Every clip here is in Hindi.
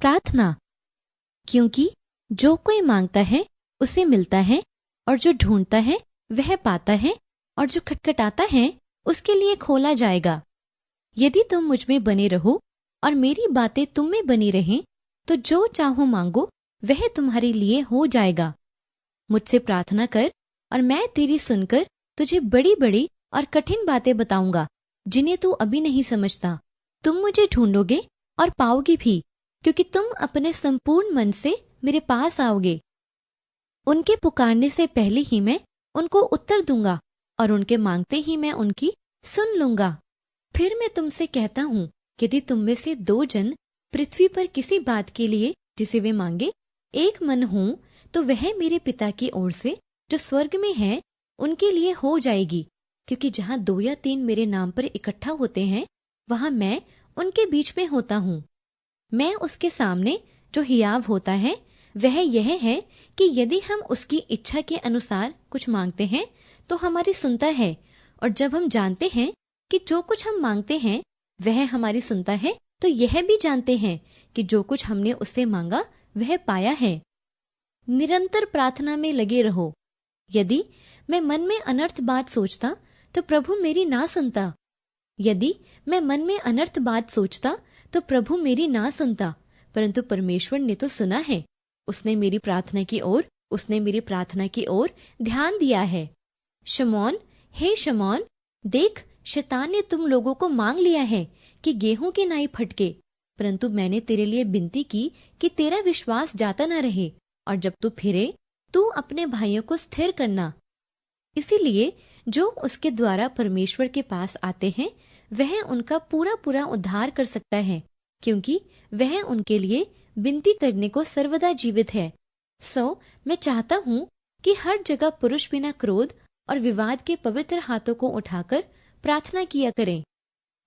प्रार्थना। क्योंकि जो कोई मांगता है उसे मिलता है, और जो ढूंढता है वह पाता है, और जो खटखटाता है उसके लिए खोला जाएगा। यदि तुम मुझ में बने रहो और मेरी बातें तुम में बनी रहें, तो जो चाहो मांगो वह तुम्हारे लिए हो जाएगा। मुझसे प्रार्थना कर और मैं तेरी सुनकर तुझे बड़ी बड़ी और कठिन बातें बताऊंगा जिन्हें तू अभी नहीं समझता। तुम मुझे ढूंढोगे और पाओगे भी, क्योंकि तुम अपने संपूर्ण मन से मेरे पास आओगे। उनके पुकारने से पहले ही मैं उनको उत्तर दूंगा, और उनके मांगते ही मैं उनकी सुन लूंगा। फिर मैं तुमसे कहता हूँ, यदि तुम में से 2 जन पृथ्वी पर किसी बात के लिए जिसे वे मांगे एक मन हो, तो वह मेरे पिता की ओर से जो स्वर्ग में है उनके लिए हो जाएगी। क्योंकि जहाँ 2 या 3 मेरे नाम पर इकट्ठा होते हैं, वहां मैं उनके बीच में होता हूँ। मैं उसके सामने जो हियाव होता है वह यह है कि यदि हम उसकी इच्छा के अनुसार कुछ मांगते हैं तो हमारी सुनता है, और जब हम जानते हैं कि जो कुछ हम मांगते हैं वह हमारी सुनता है, तो यह भी जानते हैं कि जो कुछ हमने उससे मांगा वह पाया है। निरंतर प्रार्थना में लगे रहो। यदि मैं मन में अनर्थ बात सोचता तो प्रभु मेरी ना सुनता। यदि मैं मन में अनर्थ बात सोचता तो प्रभु मेरी ना सुनता, परंतु परमेश्वर ने तो सुना है। उसने मेरी प्रार्थना की ओर ध्यान दिया है। शमौन, हे शमौन, देख, शैतान ने तुम लोगों को मांग लिया है कि गेहूं की नाई फटके, परंतु मैंने तेरे लिए विनती की कि तेरा विश्वास जाता न रहे, और जब तू फिरे तू अपने भाइयों को स्थिर करना। इसीलिए जो उसके द्वारा परमेश्वर के पास आते हैं वह उनका पूरा पूरा उद्धार कर सकता है, क्योंकि वह उनके लिए विनती करने को सर्वदा जीवित है। सो मैं चाहता हूँ कि हर जगह पुरुष बिना क्रोध और विवाद के पवित्र हाथों को उठाकर प्रार्थना किया करें।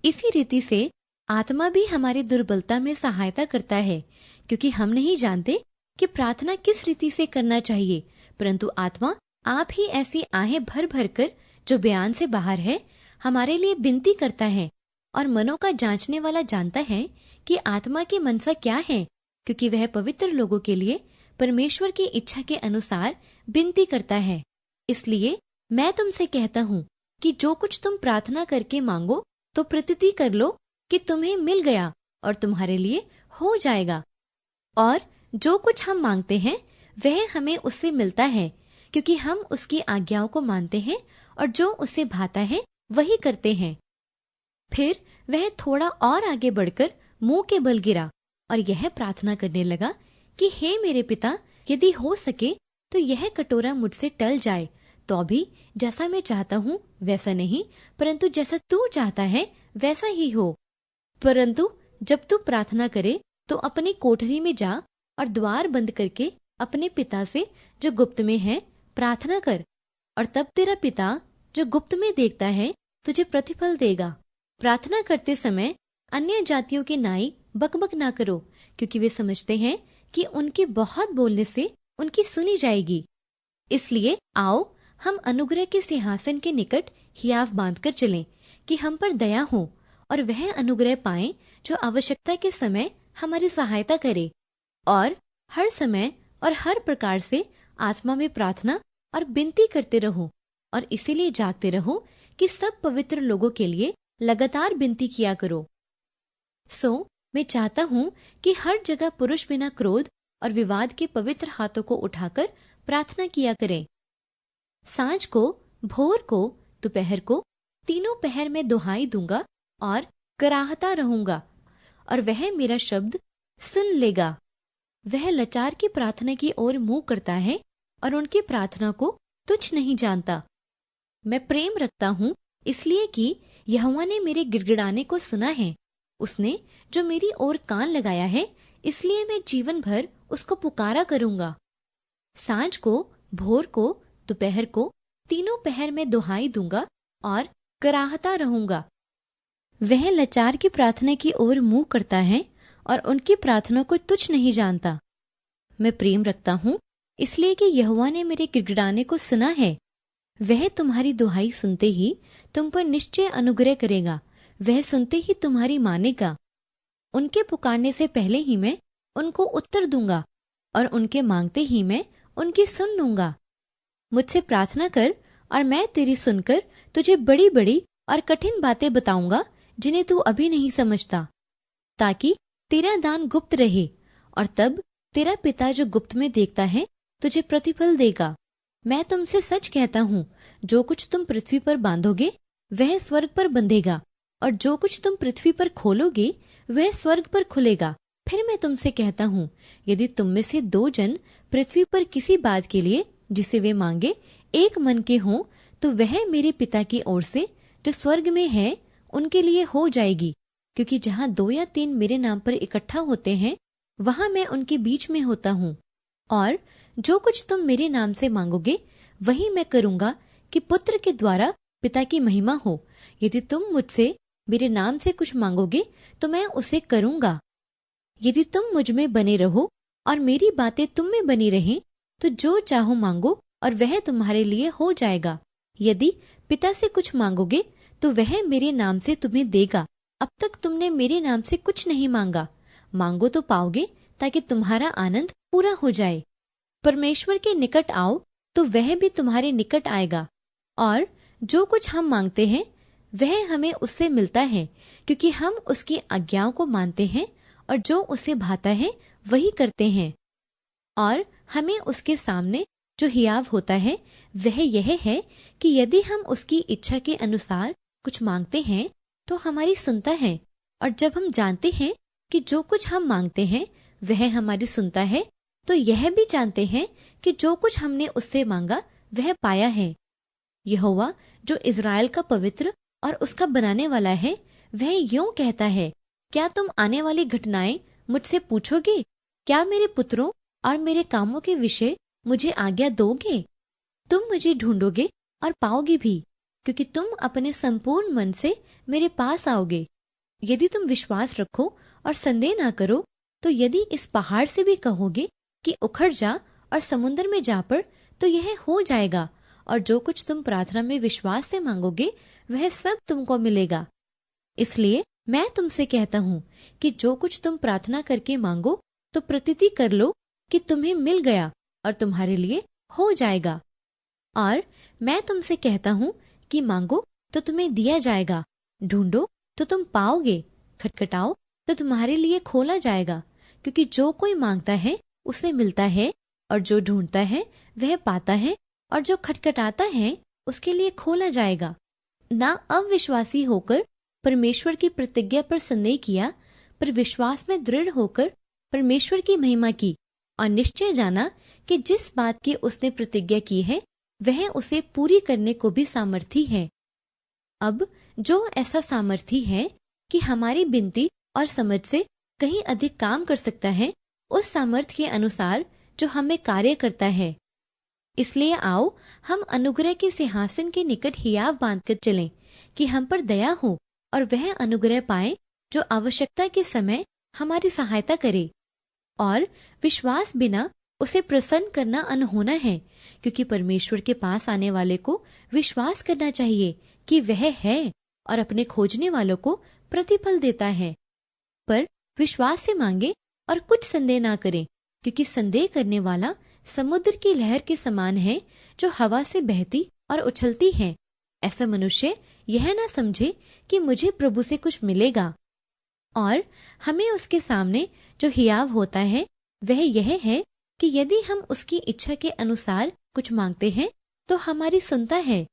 इसी रीति से आत्मा भी हमारी दुर्बलता में सहायता करता है, क्योंकि हम नहीं जानते कि प्रार्थना किस रीति से करना चाहिए, परंतु आत्मा आप ही ऐसी आहें भर भर कर, जो बयान से बाहर है, हमारे लिए विनती करता है। और मनों का जांचने वाला जानता है कि आत्मा की मनसा क्या है, क्योंकि वह पवित्र लोगों के लिए परमेश्वर की इच्छा के अनुसार विनती करता है। इसलिए मैं तुमसे कहता हूँ कि जो कुछ तुम प्रार्थना करके मांगो तो प्रतीति कर लो कि तुम्हें मिल गया और तुम्हारे लिए हो जाएगा। और जो कुछ हम मांगते हैं वह हमें उससे मिलता है, क्योंकि हम उसकी आज्ञाओं को मानते हैं और जो उसे भाता है वही करते हैं। फिर वह थोड़ा और आगे बढ़कर मुंह के बल गिरा और यह प्रार्थना करने लगा कि हे मेरे पिता, यदि हो सके तो यह कटोरा मुझसे टल जाए, तो भी जैसा मैं चाहता हूँ वैसा नहीं, परंतु जैसा तू चाहता है वैसा ही हो। परंतु जब तू प्रार्थना करे तो अपनी कोठरी में जा और द्वार बंद करके अपने पिता से जो गुप्त में है प्रार्थना कर, और तब तेरा पिता जो गुप्त में देखता है तुझे प्रतिफल देगा। प्रार्थना करते समय अन्य जातियों की नाई बकबक ना करो, क्योंकि वे समझते हैं कि उनके बहुत बोलने से उनकी सुनी जाएगी। इसलिए आओ हम अनुग्रह के सिंहासन के निकट हियाव बांधकर चलें कि हम पर दया हो, और वह अनुग्रह पाएं जो आवश्यकता के समय हमारी सहायता करे। और हर समय और हर प्रकार से आत्मा में प्रार्थना और विनती करते रहो, और इसीलिए जागते रहो कि सब पवित्र लोगों के लिए लगातार विनती किया करो। सो मैं चाहता हूँ कि हर जगह पुरुष बिना क्रोध और विवाद के पवित्र हाथों को उठाकर प्रार्थना किया करें। सांझ को, भोर को, दोपहर को, तीनों पहर में दुहाई दूंगा और कराहता रहूंगा, और वह मेरा शब्द सुन लेगा। वह लाचार की प्रार्थना की ओर मुंह करता है और उनकी प्रार्थना को तुच्छ नहीं जानता। मैं प्रेम रखता हूँ इसलिए कि यहोवा ने मेरे गिड़गिड़ाने को सुना है। उसने जो मेरी ओर कान लगाया है, इसलिए मैं जीवन भर उसको पुकारा करूंगा। सांझ को, भोर को, दोपहर को, तीनों पहर में दुहाई दूंगा और कराहता रहूंगा। वह लाचार की प्रार्थना की ओर मुंह करता है और उनकी प्रार्थना को तुच्छ नहीं जानता। मैं प्रेम रखता हूँ इसलिए कि यहोवा ने मेरे गिड़गिड़ाने को सुना है। वह तुम्हारी दुहाई सुनते ही तुम पर निश्चय अनुग्रह करेगा। वह सुनते ही तुम्हारी मानेगा। उनके पुकारने से पहले ही मैं उनको उत्तर दूंगा और उनके मांगते ही मैं उनकी सुन लूंगा। मुझसे प्रार्थना कर और मैं तेरी सुनकर तुझे बड़ी बड़ी और कठिन बातें बताऊंगा जिन्हें तू अभी नहीं समझता, ताकि तेरा दान गुप्त रहे और तब तेरा पिता जो गुप्त में देखता है तुझे प्रतिफल देगा। मैं तुमसे सच कहता हूँ, जो कुछ तुम पृथ्वी पर बांधोगे वह स्वर्ग पर बंधेगा, और जो कुछ तुम पृथ्वी पर खोलोगे वह स्वर्ग पर खुलेगा। फिर मैं तुमसे कहता हूँ, यदि तुम में से 2 जन पृथ्वी पर किसी बात के लिए जिसे वे मांगे एक मन के हों, तो वह मेरे पिता की ओर से जो स्वर्ग में है उनके लिए हो जाएगी। क्योंकि जहाँ 2 या 3 मेरे नाम पर इकट्ठा होते हैं, वहां मैं उनके बीच में होता हूँ। और जो कुछ तुम मेरे नाम से मांगोगे वही मैं करूंगा, कि पुत्र के द्वारा पिता की महिमा हो। यदि तुम मुझसे मेरे नाम से कुछ मांगोगे तो मैं उसे करूंगा। यदि तुम मुझ में बने रहो और मेरी बातें तुम में बनी रहें, तो जो चाहो मांगो और वह तुम्हारे लिए हो जाएगा। यदि पिता से कुछ मांगोगे तो वह मेरे नाम से तुम्हें देगा। अब तक तुमने मेरे नाम से कुछ नहीं मांगा, मांगो तो पाओगे, ताकि तुम्हारा आनंद पूरा हो जाए। परमेश्वर के निकट आओ तो वह भी तुम्हारे निकट आएगा। और जो कुछ हम मांगते हैं वह हमें उससे मिलता है, क्योंकि हम उसकी आज्ञाओं को मानते हैं और जो उसे भाता है वही करते हैं। और हमें उसके सामने जो हियाव होता है वह यह है कि यदि हम उसकी इच्छा के अनुसार कुछ मांगते हैं तो हमारी सुनता है। और जब हम जानते हैं कि जो कुछ हम मांगते हैं वह हमारी सुनता है, तो यह भी जानते हैं कि जो कुछ हमने उससे मांगा वह पाया है। यहोवा जो इज़राइल का पवित्र और उसका बनाने वाला है, वह यूं कहता है, क्या तुम आने वाली घटनाएं मुझसे पूछोगे? क्या मेरे पुत्रों और मेरे कामों के विषय मुझे आज्ञा दोगे? तुम मुझे ढूंढोगे और पाओगे भी, क्योंकि तुम अपने संपूर्ण मन से मेरे पास आओगे। यदि तुम विश्वास रखो और संदेह ना करो, तो यदि इस पहाड़ से भी कहोगे कि उखड़ जा और समुद्र में जा पड़, तो यह हो जाएगा। और जो कुछ तुम प्रार्थना में विश्वास से मांगोगे वह सब तुमको मिलेगा। इसलिए मैं तुमसे कहता हूँ कि जो कुछ तुम प्रार्थना करके मांगो तो प्रतीति कर लो कि तुम्हें मिल गया और तुम्हारे लिए हो जाएगा। और मैं तुमसे कहता हूँ कि मांगो तो तुम्हें दिया जाएगा, ढूंढो तो तुम पाओगे, खटखटाओ तो तुम्हारे लिए खोला जाएगा। क्योंकि जो कोई मांगता है उसे मिलता है, और जो ढूंढता है वह पाता है, और जो खटखटाता है उसके लिए खोला जाएगा। ना अविश्वासी होकर परमेश्वर की प्रतिज्ञा पर संदेह किया, पर विश्वास में दृढ़ होकर परमेश्वर की महिमा की, और निश्चय जाना कि जिस बात की उसने प्रतिज्ञा की है वह उसे पूरी करने को भी सामर्थी है। अब जो ऐसा सामर्थी है कि हमारी विनती और समझ से कहीं अधिक काम कर सकता है, उस सामर्थ्य के अनुसार जो हमें कार्य करता है। इसलिए आओ हम अनुग्रह के सिंहासन के निकट हियाव बांधकर चलें, कि हम पर दया हो और वह अनुग्रह पाए जो आवश्यकता के समय हमारी सहायता करे। और विश्वास बिना उसे प्रसन्न करना अनहोना है, क्योंकि परमेश्वर के पास आने वाले को विश्वास करना चाहिए कि वह है और अपने खोजने वालों को प्रतिफल देता है। पर विश्वास से मांगे और कुछ संदेह ना करें, क्योंकि संदेह करने वाला समुद्र की लहर के समान है जो हवा से बहती और उछलती है। ऐसा मनुष्य यह ना समझे कि मुझे प्रभु से कुछ मिलेगा। और हमें उसके सामने जो हियाव होता है वह यह है कि यदि हम उसकी इच्छा के अनुसार कुछ मांगते हैं तो हमारी सुनता है।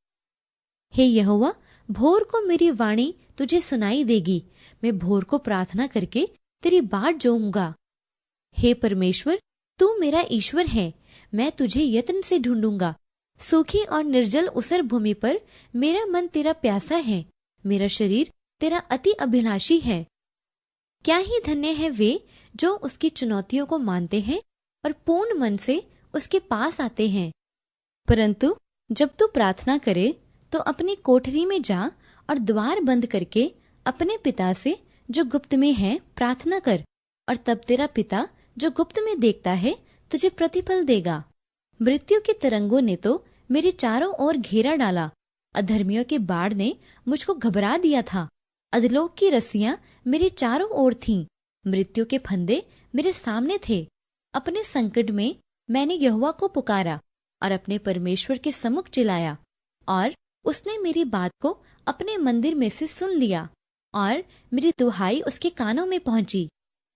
हे यहोवा, भोर को मेरी वाणी तुझे सुनाई देगी, मैं भोर को प्रार्थना करके तेरी बाट जोहूंगा। हे परमेश्वर, तू मेरा ईश्वर है, मैं तुझे यत्न से ढूंढूंगा। सूखी और निर्जल उसर भूमि पर मेरा मन तेरा प्यासा है, मेरा शरीर तेरा अति अभिलाषी है। क्या ही धन्य है वे जो उसकी चुनौतियों को मानते हैं और पूर्ण मन से उसके पास आते हैं। परंतु जब तू प्रार्थना करे तो अपनी कोठरी में जा और द्वार बंद करके अपने पिता से जो गुप्त में है प्रार्थना कर, और तब तेरा पिता जो गुप्त में देखता है तुझे प्रतिफल देगा। मृत्यु की तरंगों ने तो मेरे चारों ओर घेरा डाला, अधर्मियों के बाढ़ ने मुझको घबरा दिया था। अधलोक की रस्सियां मेरे चारों ओर थीं, मृत्यु के फंदे मेरे सामने थे। अपने संकट में मैंने यहोवा को पुकारा और अपने परमेश्वर के सम्मुख चिल्लाया, और उसने मेरी बात को अपने मंदिर में से सुन लिया और मेरी दुहाई उसके कानों में पहुंची।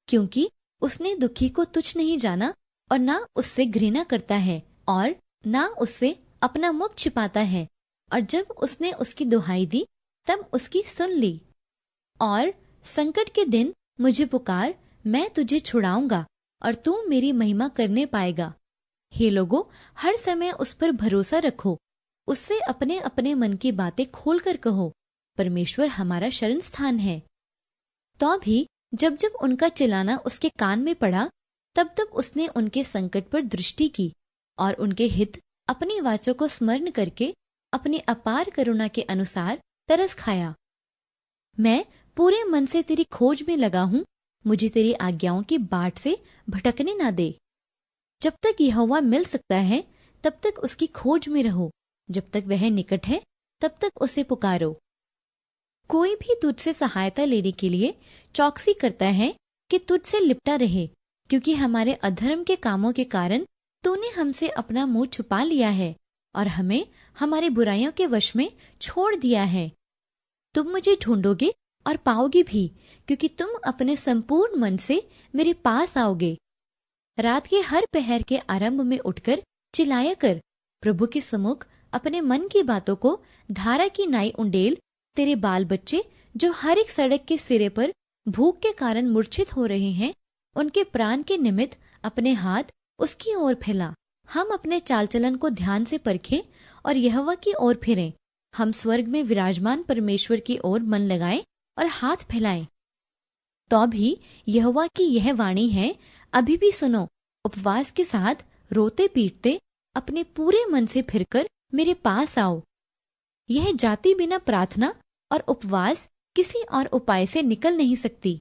क्योंकि उसने दुखी को तुच्छ नहीं जाना और ना उससे घृणा करता है और ना उससे अपना मुख छिपाता है। और जब उसने उसकी दुहाई दी तब उसकी सुन ली। और संकट के दिन मुझे पुकार, मैं तुझे छुड़ाऊंगा और तू मेरी महिमा करने पाएगा। हे लोगों, हर समय उस पर भरोसा रखो, उससे अपने अपने मन की बातें खोलकर कहो। परमेश्वर हमारा शरण स्थान है। तो भी जब जब उनका चिल्लाना उसके कान में पड़ा, तब तब उसने उनके संकट पर दृष्टि की और उनके हित अपनी वाचों को स्मरण करके अपनी अपार करुणा के अनुसार तरस खाया। मैं पूरे मन से तेरी खोज में लगा हूं, मुझे तेरी आज्ञाओं की बाट से भटकने ना दे। जब तक यहोवा मिल सकता है तब तक उसकी खोज में रहो, जब तक वह निकट है तब तक उसे पुकारो। कोई भी तुझसे सहायता लेने के लिए चौकसी करता है कि तुझसे लिपटा रहे, क्योंकि हमारे अधर्म के कामों के कारण तूने हमसे अपना मुंह छुपा लिया है और हमें हमारी बुराइयों के वश में छोड़ दिया है। तुम मुझे ढूंढोगे और पाओगे भी, क्योंकि तुम अपने संपूर्ण मन से मेरे पास आओगे। रात के हर पहर के आरंभ में उठकर चिल्लाया कर, प्रभु के सम्मुख अपने मन की बातों को धारा की नाई उंडेल। तेरे बाल बच्चे जो हर एक सड़क के सिरे पर भूख के कारण मूर्छित हो रहे हैं, उनके प्राण के निमित्त अपने हाथ उसकी ओर फैला। हम अपने चाल चलन को ध्यान से परखें और यहोवा की ओर फिरें। हम स्वर्ग में विराजमान परमेश्वर की ओर मन लगाएं और हाथ फैलाएं। तो भी यहोवा की यह वाणी है, अभी भी सुनो, उपवास के साथ रोते पीटते अपने पूरे मन से फिरकर मेरे पास आओ। यह जाति बिना प्रार्थना और उपवास किसी और उपाय से निकल नहीं सकती।